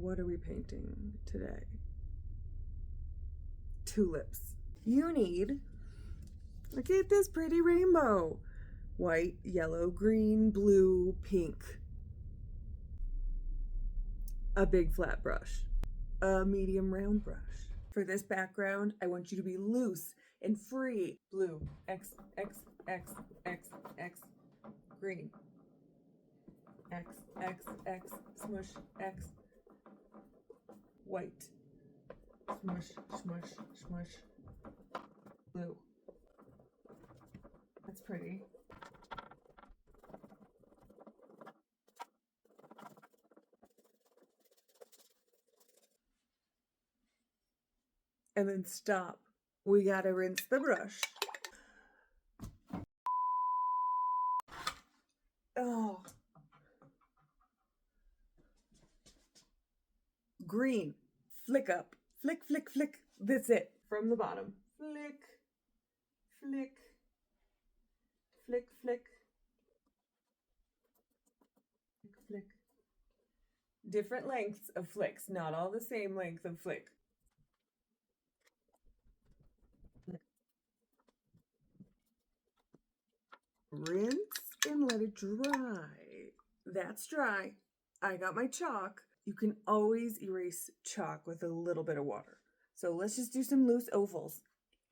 What are we painting today? Tulips. You need, look at this pretty rainbow. White, yellow, green, blue, pink. A big flat brush. A medium round brush. For this background, I want you to be loose and free. Blue, X, X, X, X, X, green. X, X, X, smush, X, white. Smush, smush, smush, blue. That's pretty. And then stop. We gotta rinse the brush. Oh. Green. Flick up. Flick, flick, flick. That's it. From the bottom. Flick, flick, flick, flick, flick, flick. Different lengths of flicks, not all the same length of flick. Rinse and let it dry. That's dry. I got my chalk. You can always erase chalk with a little bit of water. So let's just do some loose ovals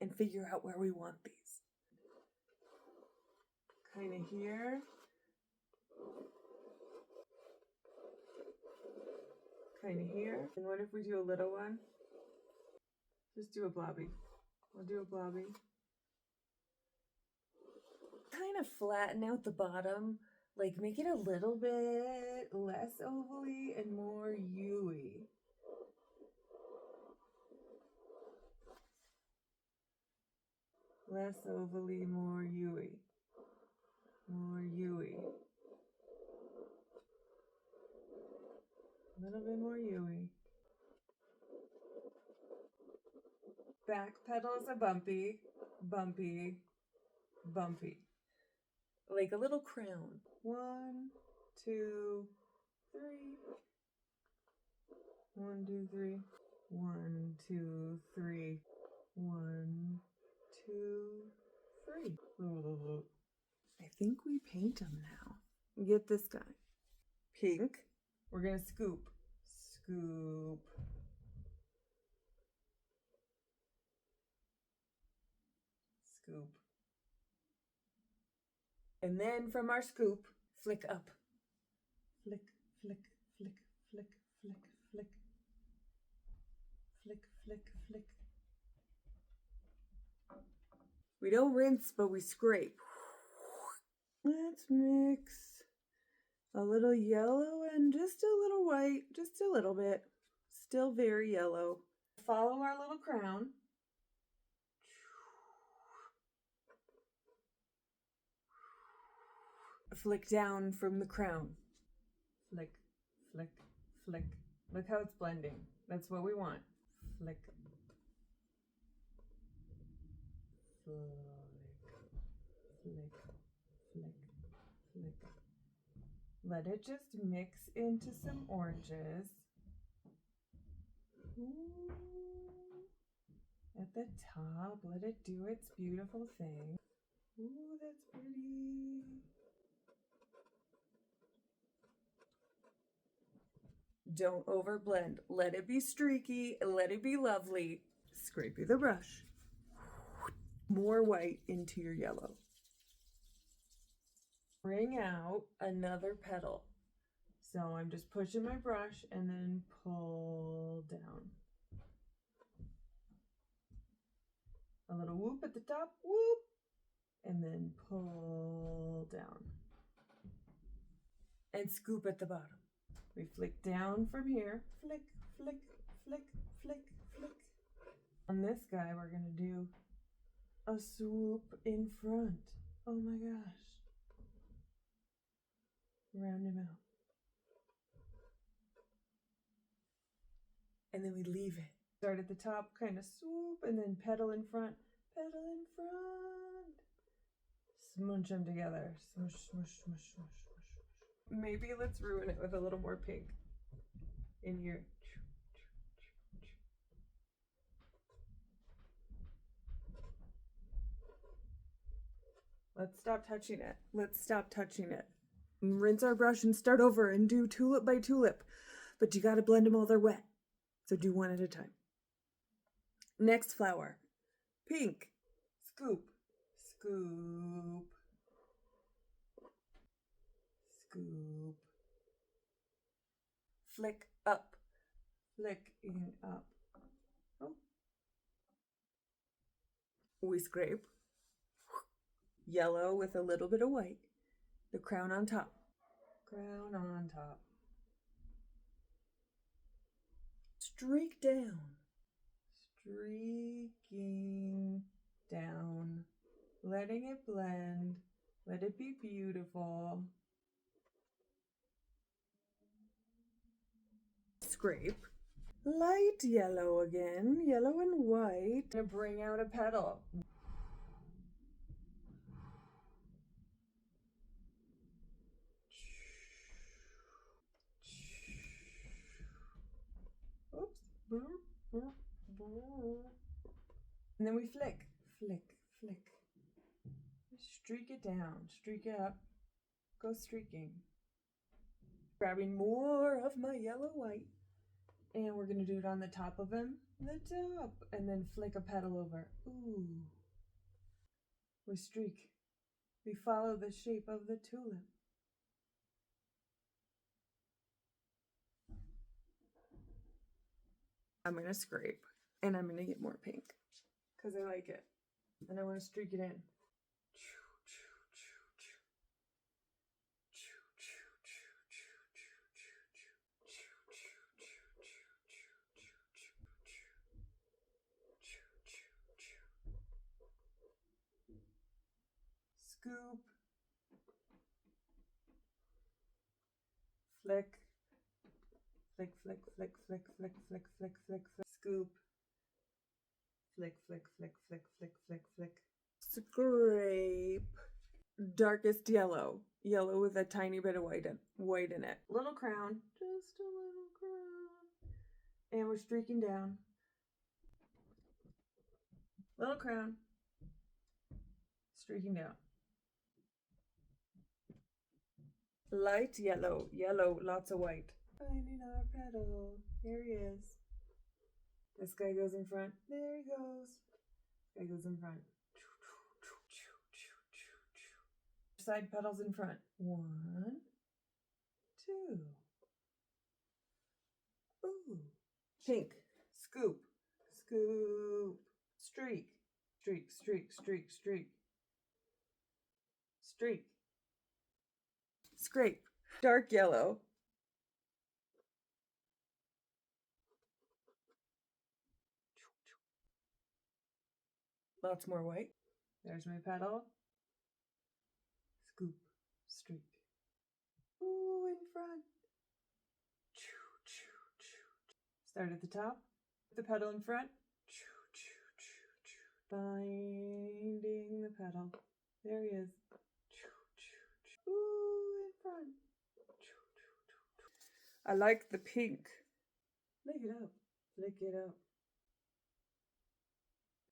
and figure out where we want these. Kind of here. Kind of here. And what if we do a little one? Just do a blobby. We'll do a blobby. Kind of flatten out the bottom. Like make it a little bit less ovally and more U-y. Less ovally, more U-y. More U-y. A little bit more U-y. Back petals are bumpy, bumpy, bumpy. Like a little crown. 1, 2, 3. 1, 2, 3. 1, 2, 3. 1, 2, 3. I think we paint them now. Get this guy. Pink. We're gonna scoop. Scoop. Scoop. And then from our scoop, flick up. Flick, flick, flick, flick, flick, flick. Flick, flick, flick. We don't rinse, but we scrape. Let's mix a little yellow and just a little white, just a little bit. Still very yellow. Follow our little crown. Flick down from the crown. Flick, flick, flick. Look how it's blending. That's what we want. Flick. Flick, flick, flick, flick. Let it just mix into some oranges. Ooh. At the top, let it do its beautiful thing. Ooh, that's pretty. Don't overblend. Let it be streaky. Let it be lovely. Scrape the brush. More white into your yellow. Bring out another petal. So I'm just pushing my brush and then pull down. A little whoop at the top, whoop, and then pull down. And scoop at the bottom. We flick down from here. Flick, flick, flick, flick, flick. On this guy, we're gonna do a swoop in front. Oh my gosh. Round him out. And then we leave it. Start at the top, kind of swoop, and then pedal in front. Pedal in front. Smooch them together. Smush, smush, smush, smush, smush. Maybe let's ruin it with a little more pink. in here. Let's stop touching it. Let's stop touching it. Rinse our brush and start over and do tulip by tulip. But you gotta blend them while they're wet. So do one at a time. Next flower. Pink. Scoop. Scoop. Scoop. Flick up. Flicking up. Oh. We scrape. Yellow with a little bit of white. The crown on top. Crown on top. Streak down. Streaking down. Letting it blend. Let it be beautiful. Scrape. Light yellow again. Yellow and white. I'm gonna bring out a petal. Oops. And then we flick, flick, flick. Streak it down, streak it up. Go streaking. Grabbing more of my yellow white. And we're going to do it on the top of him. The top. And then flick a petal over. Ooh. We streak. We follow the shape of the tulip. I'm going to scrape. And I'm going to get more pink. Because I like it. And I want to streak it in. Scoop. Flick. Flick, flick, flick, flick, flick, flick, flick, flick, flick. Scoop. Flick, flick, flick, flick, flick, flick, flick. Scrape. Darkest yellow. Yellow with a tiny bit of white in it. Little crown. Just a little crown. And we're streaking down. Little crown. Streaking down. Light yellow. Yellow, lots of white. Finding our petal. Here he is. This guy goes in front. There he goes. This guy goes in front. Side petals in front. 1, 2. Ooh. Pink. Scoop. Scoop. Streak. Streak, streak, streak, streak. Streak. Scrape. Dark yellow. Lots more white. There's my petal. Scoop. Streak. Ooh, in front. Start at the top. The petal in front. Finding the petal. There he is. Ooh, in front. I like the pink. Flick it up. Flick it up.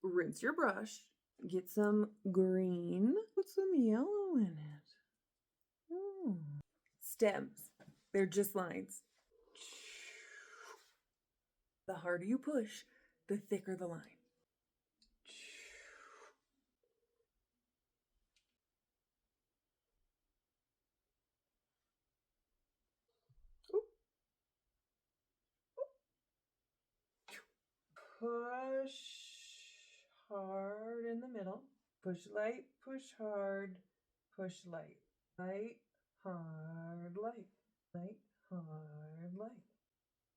Rinse your brush. Get some green. Put some yellow in it. Ooh. Stems. They're just lines. The harder you push, the thicker the line. Push hard in the middle. Push light, push hard, push light. Light, hard, light. Light, hard, light.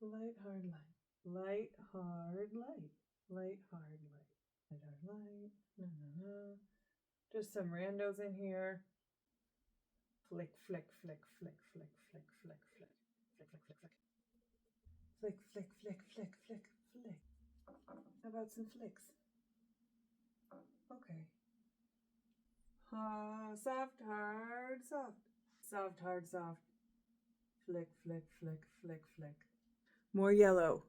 Light, hard, light. Light, hard, light. Light, hard, light. Light, hard, light. No, no, no. Just some randos in here. Flick, flick, flick, flick, flick, flick, flick, flick. Flick, flick, flick, flick. Flick, flick, flick, flick, flick, flick. How about some flicks? Okay. Soft, hard, soft. Soft, hard, soft. Flick, flick, flick, flick, flick. More yellow.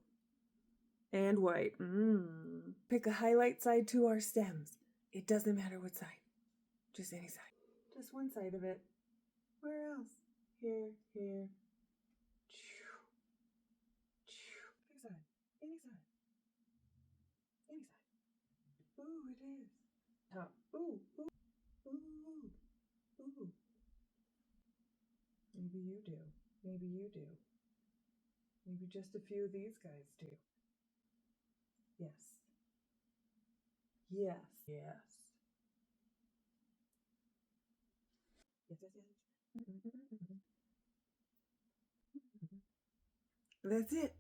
And white. Pick a highlight side to our stems. It doesn't matter what side. Just any side. Just one side of it. Where else? Here, here. Pick a side. Any side. Any side. Ooh, it is. Top. Ooh, ooh, ooh, ooh. Maybe you do. Maybe you do. Maybe just a few of these guys do. Yes. Yes. Yes. Yes, yes, yes. That's it.